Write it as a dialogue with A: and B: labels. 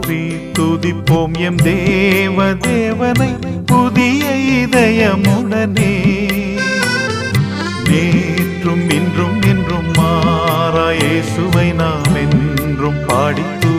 A: போற்றி துதிப்போம் எம் தேவ தேவனை புதிய இதயமுடனே. நேற்றும் இன்றும் என்றும் மாறா இயேசுவை நாம் என்றும் பாடித்து